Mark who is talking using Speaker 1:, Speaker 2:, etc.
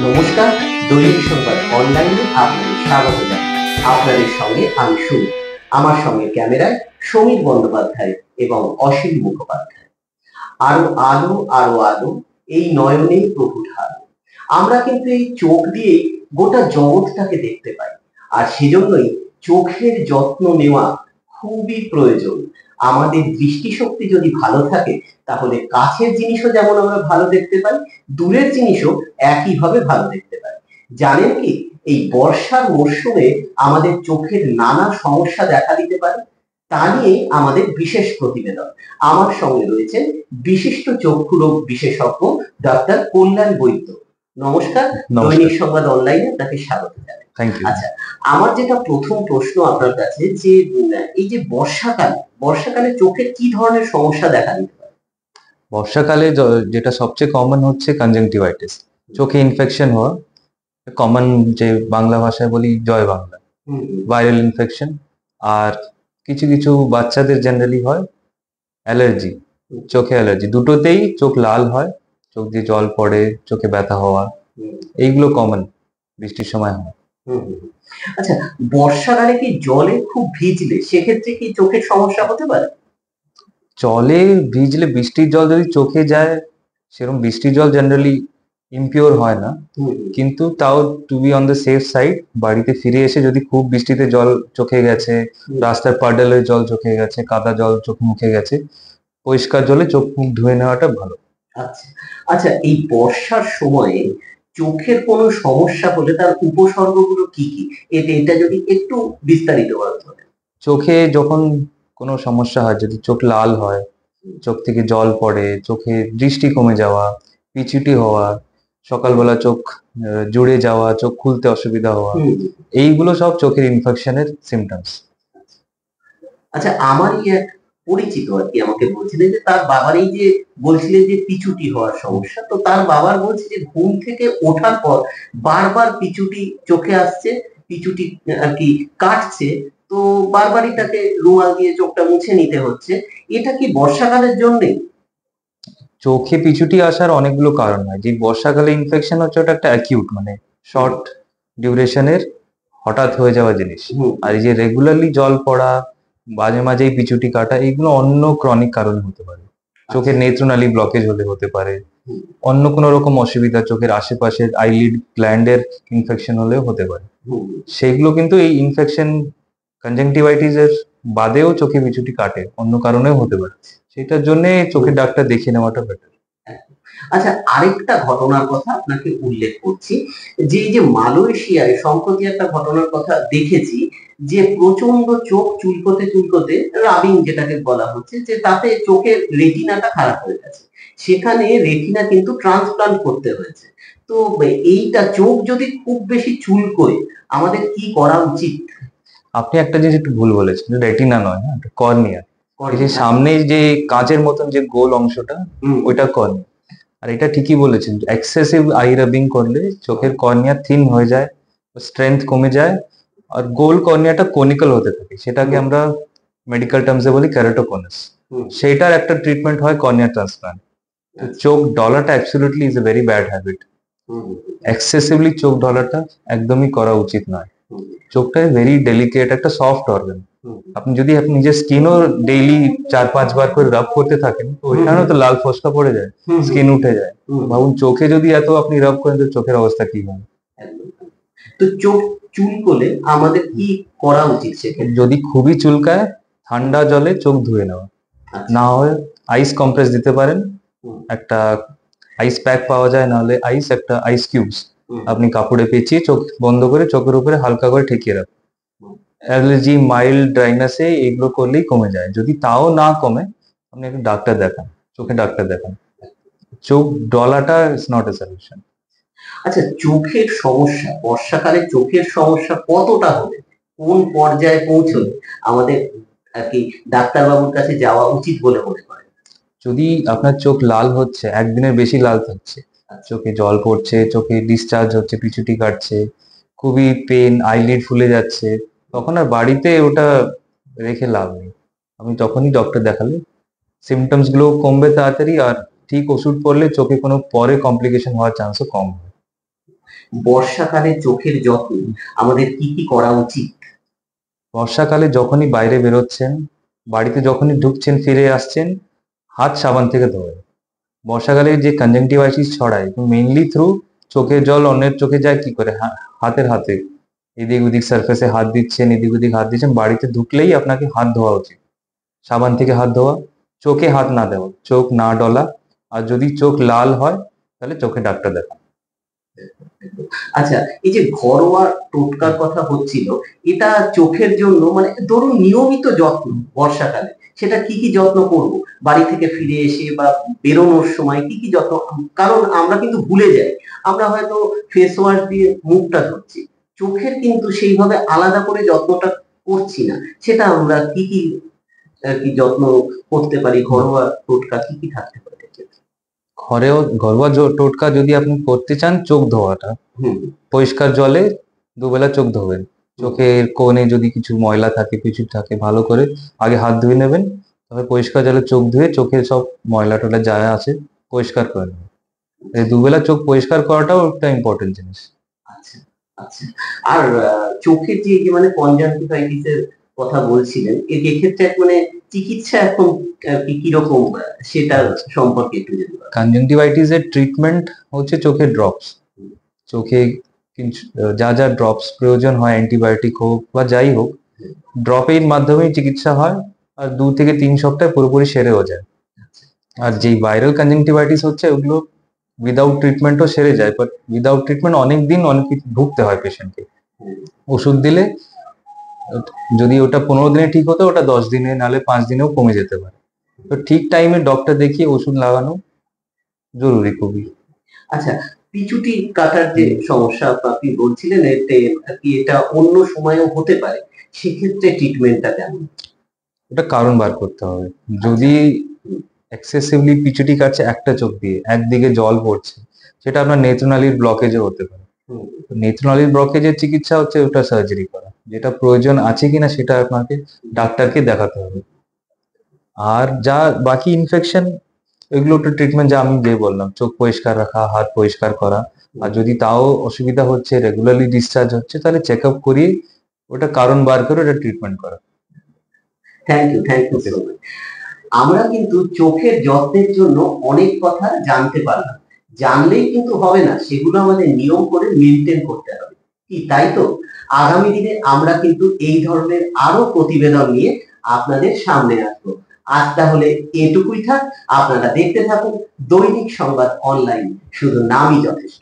Speaker 1: নমস্কার, দৈনিক সংবাদ অনলাইনে আপনাদের স্বাগত জানাই। আপনাদের সঙ্গে আমি সুমিত। আমার সঙ্গে ক্যামেরায় সমীর বন্দ্যোপাধ্যায় এবং অসীম মুখোপাধ্যায়। আরো আলো আরো আলো, এই নয়নেই প্রভু ঢালো। আমরা কিন্তু এই চোখ দিয়ে গোটা জগৎটাকে দেখতে পাই, আর সেজন্যই চোখের যত্ন নেওয়া খুবই প্রয়োজন। আমাদের দৃষ্টিশক্তি যদি ভালো থাকে, তাহলে কাছের জিনিসও যেমন আমরা ভালো দেখতে পাই, দূরের জিনিসও একইভাবে ভালো দেখতে পাই। জানেন কি, এই বর্ষার মরশুমে আমাদের চোখের নানা সমস্যা দেখা দিতে পারে। তা নিয়ে আমাদের বিশেষ প্রতিবেদন। আমার সঙ্গে রয়েছেন বিশিষ্ট চক্ষু রোগ বিশেষজ্ঞ ডক্টর কল্যাণ বৈদ্য। নমস্কার, দৈনিক সংবাদ অনলাইনে আপনাকে স্বাগত জানাই।
Speaker 2: Thank you.
Speaker 1: আচ্ছা, আমার যেটা প্রথম প্রশ্ন আপনার কাছে, যে এই যে বর্ষাকালে চোখের কি ধরনের সমস্যা দেখা দিতে পারে?
Speaker 2: বর্ষাকালে যেটা সবচেয়ে কমন হচ্ছে কনজাংটিভাইটিস, চোখে ইনফেকশন হওয়া। কমন যে বাংলা ভাষায় বলি জয় বাংলা, ভাইরাল ইনফেকশন। আর কিছু কিছু বাচ্চাদের জেনারেলি হয় অ্যালার্জি, চোখে অ্যালার্জি। দুটোতেই চোখ লাল হয়, চোখ দিয়ে জল পড়ে, চোখে ব্যথা হওয়া, এইগুলো কমন বৃষ্টির সময় হয়।
Speaker 1: আচ্ছা, বর্ষাকালে কি জলে খুব ভিজলে সেক্ষেত্রে কি চোখের সমস্যা হতে পারে?
Speaker 2: জলে ভিজলে, বৃষ্টির জল যদি চোখে যায়, সেরকম বৃষ্টির জল জেনারেলি ইমপিওর হয় না, কিন্তু তাও to be on the safe side, বাড়িতে ফিরে এসে যদি খুব বৃষ্টিতে জল চোখে গেছে, রাস্তার পাডলের জল চোখে গেছে, কাদা জল চোখ মুখে গেছে, পরিষ্কার জলে চোখ মুখ ধুয়ে নেওয়াটা ভালো।
Speaker 1: আচ্ছা, আচ্ছা, এই বর্ষার সময়ে চোখের কোনো সমস্যা হলে তার উপসর্গগুলো কি কি? এটা যদি একটু বিস্তারিত বলেন।
Speaker 2: চোখে যখন কোনো সমস্যা হয়, যদি চোখ লাল হয়, চোখ থেকে জল পড়ে, চোখে দৃষ্টি কমে যাওয়া, পিছুটি হওয়া, সকালবেলা চোখ জুড়ে যাওয়া, চোখ খুলতে অসুবিধা হওয়া, এইগুলো সব চোখের ইনফেকশনের সিমটমস।
Speaker 1: আচ্ছা, আমারই এক পরিচিত আর কি আমাকে বলছিলেন যে তার বাবার এই যে বলছিলেন যে পিছুটি হওয়ার সমস্যা, তো তার বাবার বলছে যে ঘুম থেকে ওঠার পর বারবার পিছুটি চোখে আসছে, পিছুটি আর কি কাটছে, তো বারবারই তাকে রুমাল দিয়ে চোখটা মুছে নিতে হচ্ছে। এটা কি বর্ষাকালের জন্যই?
Speaker 2: চোখে পিছুটি আসার অনেকগুলো কারণ হয়। যে বর্ষাকালে ইনফেকশন হচ্ছে, ওটা একটা অ্যাকিউট, মানে শর্ট ডিউরেশনের হঠাৎ হয়ে যাওয়া জিনিস। আর এই যে রেগুলারলি জল পড়া, মাঝে মাঝেই পিছুটি কাটা, এইগুলো অন্য ক্রনিক কারণে হতে পারে। চোখের নেত্রনালী ব্লকেজ হলে হতে পারে, অন্য কোনো রকম অসুবিধা, চোখের আশেপাশের আইলিড গ্ল্যান্ডের ইনফেকশন হলেও হতে পারে। সেগুলো কিন্তু এই ইনফেকশন কনজাংটিভাইটিস এর বাদেও চোখে পিছুটি কাটে, অন্য কারণেও হতে পারে। সেটার জন্য চোখের ডাক্তার দেখিয়ে নেওয়াটা বেটার।
Speaker 1: আচ্ছা, আরেকটা ঘটনার কথা আপনাকে উল্লেখ করছি, যে এই যে মালয়েশিয়ায় সম্প্রতি একটা ঘটনার কথা দেখেছি, যে প্রচন্ড চোখ চুলকোতে চুলকোতে, রাবিং যেটাকে বলা হচ্ছে, যে তাতে চোখের রেটিনাটা খারাপ হয়ে গেছে। সেখানে রেটিনা কিন্তু ট্রান্সপ্লান্ট করতে হয়েছে। তো এইটা চোখ যদি খুব বেশি চুলকোয়, আমাদের কি করা উচিত?
Speaker 2: আপনি একটা জিনিস একটু ভুল বলেছেন, রেটিনা নয়, হ্যাঁ, কর্নিয়া। এই যে সামনে যে কাঁচের মতন যে গোল অংশটা, ওইটা কর্নিয়া। আর এটা ঠিকই বলেছেন, এক্সেসিভ আই রাবিং করলে চোখের কর্নিয়া থিন হয়ে যায়, স্ট্রেংথ কমে যায়, আর গোল কর্নিয়াটা কোনিক্যাল হতে থাকে। সেটাকে আমরা মেডিকেল টার্মসে বলি ক্যারাটোকনাস। সেইটার একটা ট্রিটমেন্ট হয় কর্নিয়া ট্রান্সপ্লান্ট। তো চোখ ডলাটা absolutely is a very bad habit. Excessively চোখ ডলাটা একদমই করা উচিত নয়। চোখটা ভেরি ডেলিকেট, একটা সফট অর্গান। আপনি যদি আপনি নিজের স্কিনও ডেইলি 4-5 বার করে রাব করতে থাকেন, তো ওইখানেও তো লাল ফসকা পড়ে যায়, স্কিন উঠে যায়। ভাবুন, চোখে যদি এত আপনি রাব করেন, তো চোখের অবস্থা কি হবে?
Speaker 1: তো চোখ চুলকোলে আমাদের কি করা উচিত সেক্ষেত্রে?
Speaker 2: যদি খুবই চুলকায়, ঠান্ডা জলে চোখ ধুয়ে নেওয়া, না হয় আইস কম্প্রেস দিতে পারেন। একটা আইস প্যাক পাওয়া যায়, নাহলে একটা আইস কিউবস আপনি কাপড়ে পেঁচিয়ে চোখ বন্ধ করে চোখের উপরে হালকা করে ঠেকিয়ে রাখুন। অ্যালার্জি, মাইল্ড ড্রাইনেসে এগুলো করলেই কমে যায়। যদি তাও না কমে, আপনি একটা ডাক্তার দেখান, চোখে ডাক্তার দেখান। চোখ ডলাটা ইজ নট এ সলিউশন।
Speaker 1: আচ্ছা, চোখের সমস্যা, বর্ষাকালে চোখের সমস্যা কতটা হলে, কোন পর্যায়ে পৌঁছলে আমাদের আর কি ডাক্তারবাবুর কাছে যাওয়া উচিত বলে মনে করেন?
Speaker 2: যদি আপনার চোখ লাল হচ্ছে, একদিনের বেশি লাল থাকছে, চোখে জল পড়ছে, চোখে ডিসচার্জ হচ্ছে, পিছুটি কাটছে, খুবই পেন, আইলিড ফুলে যাচ্ছে, তখন আর বাড়িতে ওটা রেখে লাভ নেই। আপনি তখনই ডক্টর দেখালে সিমটমস গুলো কমবে তাড়াতাড়ি, আর ঠিক ওষুধ পড়লে চোখে কোনো পরে কমপ্লিকেশন হওয়ার চান্সও কম হয়।
Speaker 1: বর্ষাকালে চোখের যত্ন আমাদের কি কি করা উচিত?
Speaker 2: বর্ষাকালে যখনই বাইরে বেরোচ্ছেন, বাড়িতে যখনই ঢুকছেন, ফিরে আসছেন, হাত সাবান থেকে ধোবেন। বর্ষাকালে যে কনজাংটিভাইটিস ছড়ায় মেইনলি থ্রু চোখের জল অন্যের চোখে যায় কি করে, হাতের হাতে এদিক ওদিক সারফেসে হাত দিচ্ছেন, এদিক ওদিক হাত দিচ্ছেন, বাড়িতে ঢুকলেই আপনাকে হাত ধোয়া উচিত। সাবান থেকে হাত ধোয়া, চোখে হাত না দেওয়া, চোখ না ডলা, আর যদি চোখ লাল হয় তাহলে চোখে ডাক্তার দেখান।
Speaker 1: আচ্ছা, এই যে ঘরোয়া টোটকার কথা হচ্ছিল, এটা চোখের জন্য মানে ধরুন নিয়মিত যত্ন বর্ষাকালে, সেটা কি কি যত্ন করব বাড়ি থেকে ফিরে এসে বা বেরোনোর সময় কি কি যত্ন? কারণ আমরা কিন্তু ভুলে যাই, আমরা হয়তো ফেস ওয়াশ দিয়ে মুখটা ধুচ্ছি, চোখের কিন্তু সেইভাবে আলাদা করে যত্নটা করছি না। সেটা আমরা কি কি কি যত্ন করতে পারি? ঘরোয়া টোটকা কি কি থাকতে পারে এক্ষেত্রে?
Speaker 2: ঘরোয়া টোটকা যদি আপনি করতে চান, চোখ ধোয়াটা
Speaker 1: হুম।
Speaker 2: পরিষ্কার জলে দুবেলা চোখ ধোবেন। চোখের কোণে যদি কিছু ময়লা থাকে, কিছু থাকে, ভালো করে আগে হাত ধুয়ে নেবেন, তারপরে পরিষ্কার জলে চোখ ধুয়ে চোখের সব ময়লা টয়লা যা আছে পরিষ্কার করে নেবেন। এই দুবেলা চোখ পরিষ্কার করাটাও একটা ইম্পর্টেন্ট জিনিস।
Speaker 1: আচ্ছা, আচ্ছা। আর চোখের যে এই যে মানে কনজাংটিভাইটিস এর কথা বলছিলেন, এক্ষেত্রে মানে চিকিৎসা এখন কি কিরকম, সেটা সম্পর্কে একটু যদি বলেন।
Speaker 2: কনজাংটিভাইটিস এর ট্রিটমেন্ট হচ্ছে চোখের ড্রপস। চোখে যা যা ড্রপস প্রয়োজন হয়, অ্যান্টিবায়োটিক হোক বা যাই হোক, ড্রপের মাধ্যমেই চিকিৎসা হয়, আর 2 থেকে 3 সপ্তাহে পুরোপুরি সেরেও যায়। আর যেই ভাইরাল কনজাংটিভাইটিস হচ্ছে ওগুলো উইদাউট ট্রিটমেন্টও সেরে যায়, বাট উইদাউট ট্রিটমেন্ট অনেক দিন অনেক কিছু ভুগতে হয় পেশেন্টকে। ওষুধ দিলে যদি ওটা 15 দিনে ঠিক হতো, ওটা 10 দিনে, নাহলে 5 দিনেও কমে যেতে পারে। তো ঠিক টাইমে ডক্টর দেখিয়ে ওষুধ লাগানো জরুরি খুবই।
Speaker 1: আচ্ছা, পিছুটি কাটার যে সমস্যা আপনি বলছিলেন, এতে কি এটা অন্য সময়েও হতে পারে, সেক্ষেত্রে ট্রিটমেন্টটা কেমন?
Speaker 2: ওটা কারণ বার করতে হবে। যদি এক্সেসিভলি পিছুটি কাটছে একটা চোখ দিয়ে, একদিকে জল পড়ছে, সেটা আপনার নেত্রনালীর ব্লকেজও হতে পারে। নেত্রনালীর ব্লকেজের চিকিৎসা হচ্ছে ওটা সার্জারি করা। যেটা প্রয়োজন আছে কিনা সেটা আপনাকে ডাক্তারকে দেখাতে হবে। আর যা বাকি ইনফেকশন, এগুলো তো ট্রিটমেন্ট যা আমি যে বললাম, চোখ পরিষ্কার রাখা, হাত পরিষ্কার করা। আর যদি তাও অসুবিধা হচ্ছে, রেগুলারলি ডিসচার্জ হচ্ছে, তাহলে চেক আপ করিয়ে ওটা কারণ বার করে ওটা ট্রিটমেন্ট করা।
Speaker 1: Thank you so much. আমরা কিন্তু চোখের যত্নের জন্য অনেক কথা জানতে পারলাম, জানলেই কিন্তু হবে না, সেগুলো আমাদের নিয়ম করে মেনটেন করতে হবে, কি তাই তো? আগামী দিনে আমরা কিন্তু এই ধরনের আরো প্রতিবেদন নিয়ে আপনাদের সামনে আসবো। আজ তাহলে এটুকুই থাক। আপনারা দেখতে থাকুন দৈনিক সংবাদ অনলাইন, শুধু নামই যথেষ্ট।